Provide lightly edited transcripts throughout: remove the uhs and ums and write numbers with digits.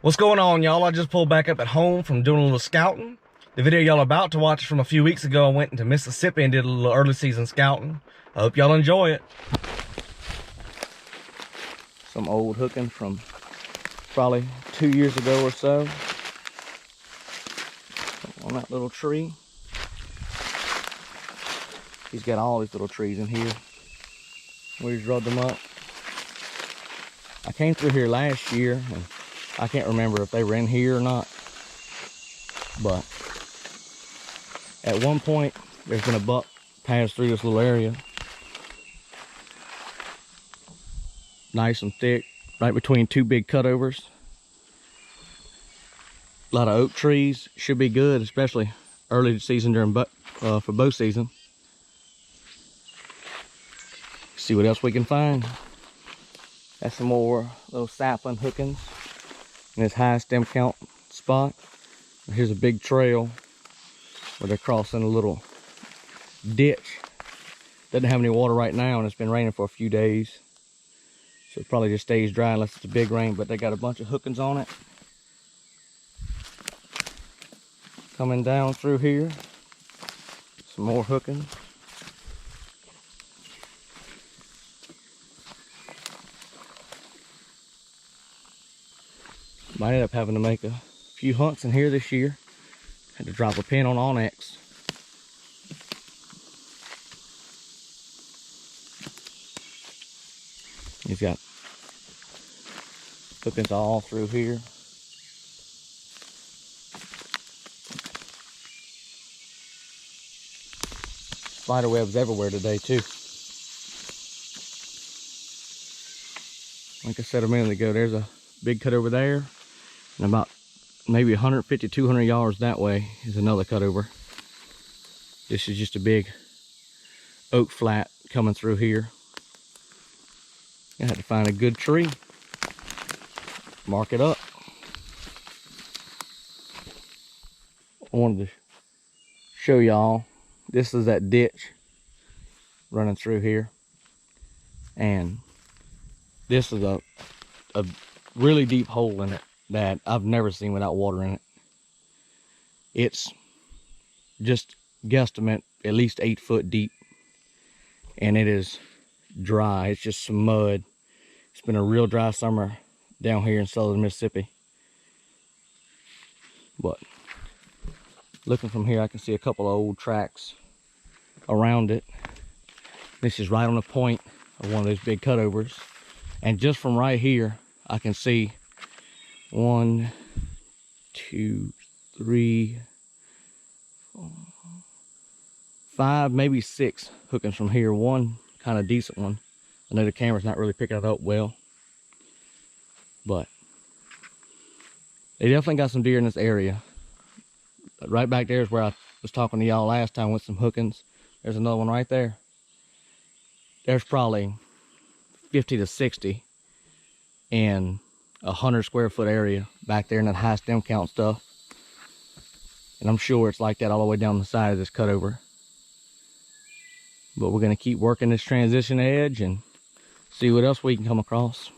What's going on, y'all? I just pulled back up at home from doing a little scouting. The video y'all about to watch is from a few weeks ago. I went into Mississippi and did a little early season scouting. I hope y'all enjoy it. Some old hooking from probably 2 years ago or so. On that little tree. He's got all these little trees in here. We just rubbed them up. I came through here last year and I can't remember if they were in here or not, but at one point there's been a buck pass through this little area. Nice and thick, right between two big cutovers. A lot of oak trees, should be good, especially early season during for bow season. See what else we can find. That's some more little sapling hookings in this high stem count spot. Here's a big trail where they're crossing a little ditch. Doesn't have any water right now, and it's been raining for a few days, so it probably just stays dry unless it's a big rain. But they got a bunch of hookings on it. Coming down through here, some more hookings. Might end up having to make a few hunts in here this year. Had to drop a pin on onyx. He's got hookings all through here. Spider webs everywhere today too. Like I said a minute ago, there's a big cut over there. And about maybe 150, 200 yards that way is another cutover. This is just a big oak flat coming through here. I had to find a good tree, mark it up. I wanted to show y'all, this is that ditch running through here. And this is a really deep hole in it that I've never seen without water in it. It's just guesstimate at least 8 foot deep, and it is dry. It's just some mud. It's been a real dry summer down here in southern Mississippi. But looking from here, I can see a couple of old tracks around it. This is right on the point of one of those big cutovers, and just from right here I can see 1, 2, 3, 4, 5, maybe 6 hookings from here. One kind of decent one. I know the camera's not really picking it up well, but they definitely got some deer in this area. Right back there is where I was talking to y'all last time with some hookings. There's another one right there. There's probably 50 to 60 in 100 square foot area back there in that high stem count stuff. And I'm sure it's like that all the way down the side of this cutover. But we're going to keep working this transition edge and see what else we can come across.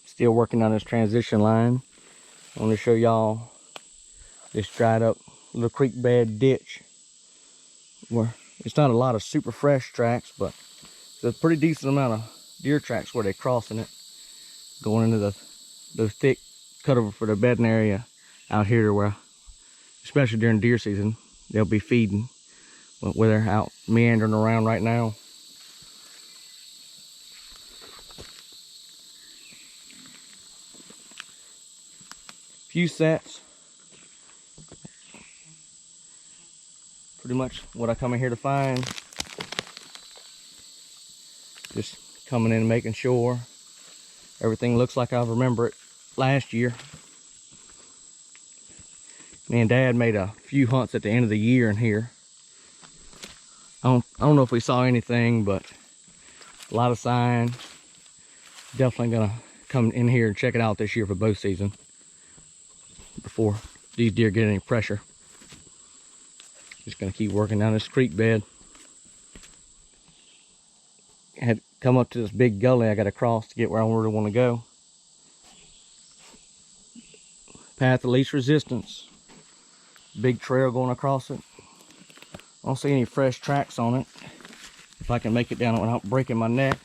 Still working on this transition line. I want to show y'all this dried up little creek bed ditch where it's not a lot of super fresh tracks, but it's a pretty decent amount of deer tracks where they're crossing it, going into those thick cutover for the bedding area out here, where especially during deer season they'll be feeding, where they're out meandering around right now. Few sets. Pretty much what I come in here to find. Just coming in and making sure everything looks like I remember it last year. Me and Dad made a few hunts at the end of the year in here. I don't know if we saw anything, but a lot of sign. Definitely gonna come in here and check it out this year for bow season before these deer get any pressure. Just gonna keep working down this creek bed. I had come up to this big gully I got to cross to get where I really want to go. Path of least resistance. Big trail going across it. I don't see any fresh tracks on it. If I can make it down it without breaking my neck.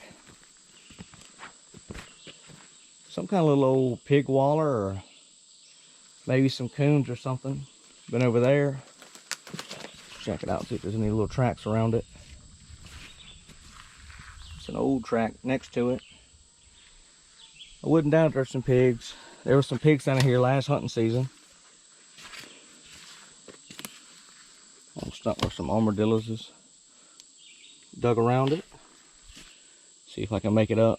Some kind of little old pig waller, or maybe some coons or something. Been over there. Check it out, see if there's any little tracks around it. It's an old track next to it. I wouldn't doubt there's some pigs. There were some pigs down here last hunting season. I'm stuck with some armadillos. Dug around it. See if I can make it up.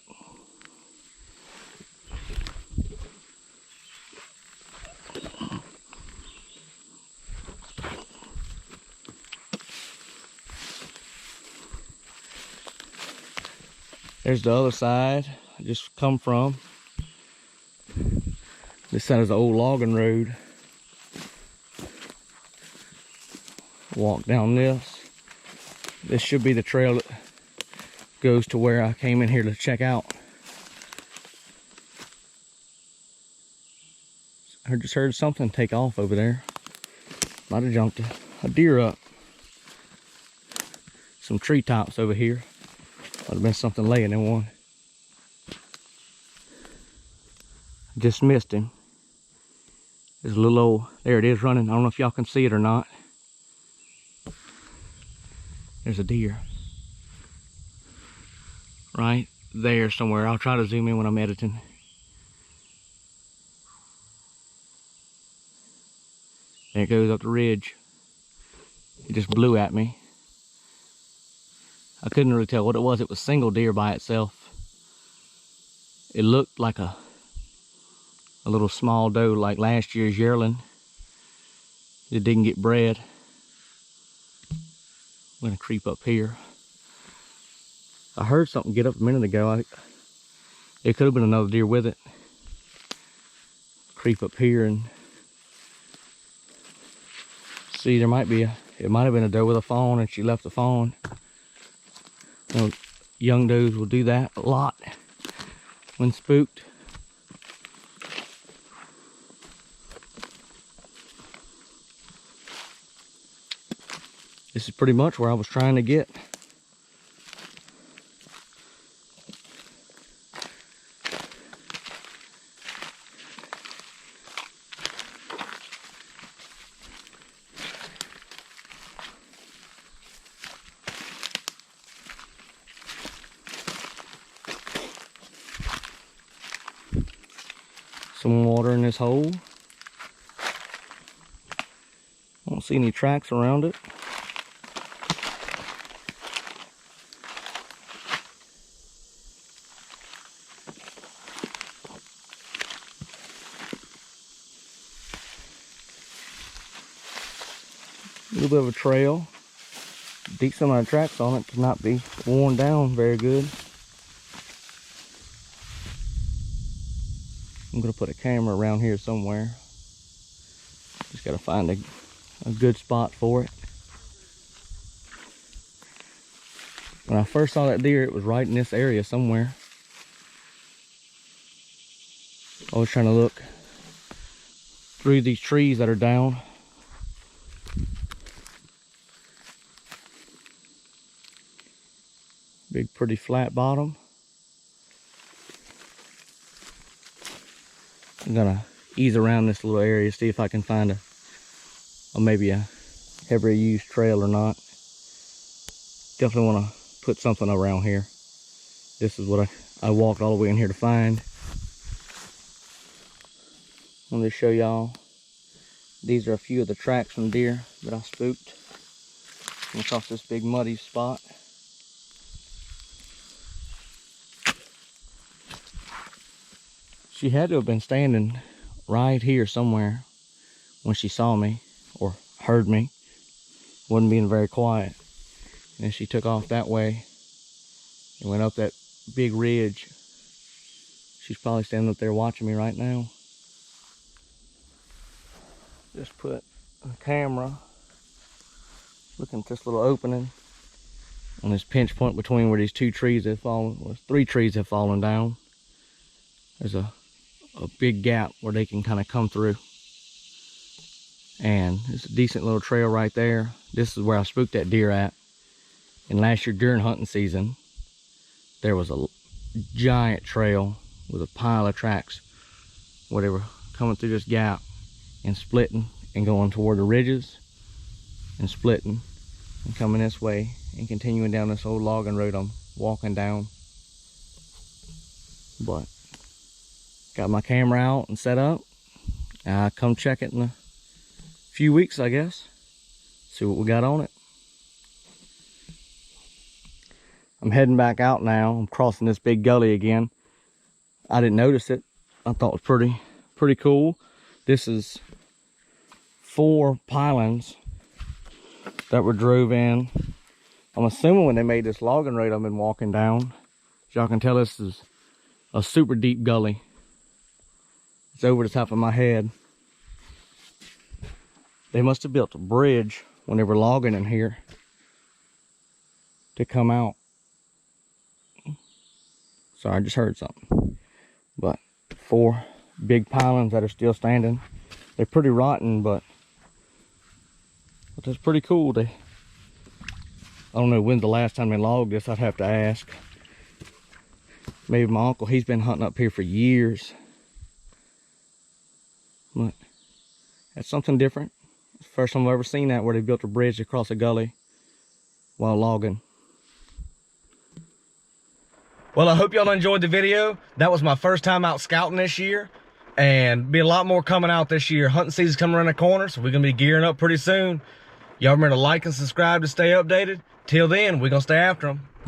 There's the other side I just come from. This side is the old logging road. Walk down this. This should be the trail that goes to where I came in here to check out. I just heard something take off over there. Might have jumped a deer up. Some treetops over here. Might have been something laying in one. Just missed him. There's a little old, there it is running. I don't know if y'all can see it or not. There's a deer. Right there somewhere. I'll try to zoom in when I'm editing. There it goes up the ridge. It just blew at me. I couldn't really tell what it was. It was single deer by itself. It looked like a little small doe, like last year's yearling. It didn't get bred. I'm gonna creep up here. I heard something get up a minute ago. It could have been another deer with it. Creep up here and see, there might be it might have been a doe with a fawn and she left the fawn. You know, young does will do that a lot when spooked. This is pretty much where I was trying to get. Some water in this hole. I don't see any tracks around it. A little bit of a trail. Decent amount of tracks on it to not be worn down very good. I'm gonna put a camera around here somewhere. Just gotta find a good spot for it. When I first saw that deer, it was right in this area somewhere. I was trying to look through these trees that are down. Big, pretty flat bottom. I'm gonna ease around this little area, see if I can find maybe a heavily used trail or not. Definitely want to put something around here. This is what I walked all the way in here to find. I'm gonna show y'all. These are a few of the tracks from deer that I spooked. Across this big muddy spot. She had to have been standing right here somewhere when she saw me or heard me. Wasn't being very quiet. And she took off that way and went up that big ridge. She's probably standing up there watching me right now. Just put a camera looking at this little opening on this pinch point between where these two trees have fallen, well, 3 trees have fallen down. There's a big gap where they can kind of come through. And it's a decent little trail right there. This is where I spooked that deer at. And last year during hunting season, there was a giant trail with a pile of tracks, whatever, coming through this gap and splitting and going toward the ridges and splitting and coming this way and continuing down this old logging road I'm walking down. But got my camera out and set up. I'll come check it in a few weeks, I guess. See what we got on it. I'm heading back out now. I'm crossing this big gully again. I didn't notice it. I thought it was pretty cool. This is 4 pilings that were drove in. I'm assuming when they made this logging road I've been walking down. As y'all can tell, this is a super deep gully. It's over the top of my head. They must have built a bridge when they were logging in here to come out. Sorry, I just heard something. But 4 big pilings that are still standing. They're pretty rotten, but that's pretty cool. I don't know when's the last time they logged this. I'd have to ask. Maybe my uncle, he's been hunting up here for years. But that's something different. It's the first time I've ever seen that, where they built a bridge across a gully while logging. Well, I hope y'all enjoyed the video. That was my first time out scouting this year, and be a lot more coming out this year. Hunting season's coming around the corner, so we're gonna be gearing up pretty soon. Y'all remember to like and subscribe to stay updated. Till then, we're gonna stay after them.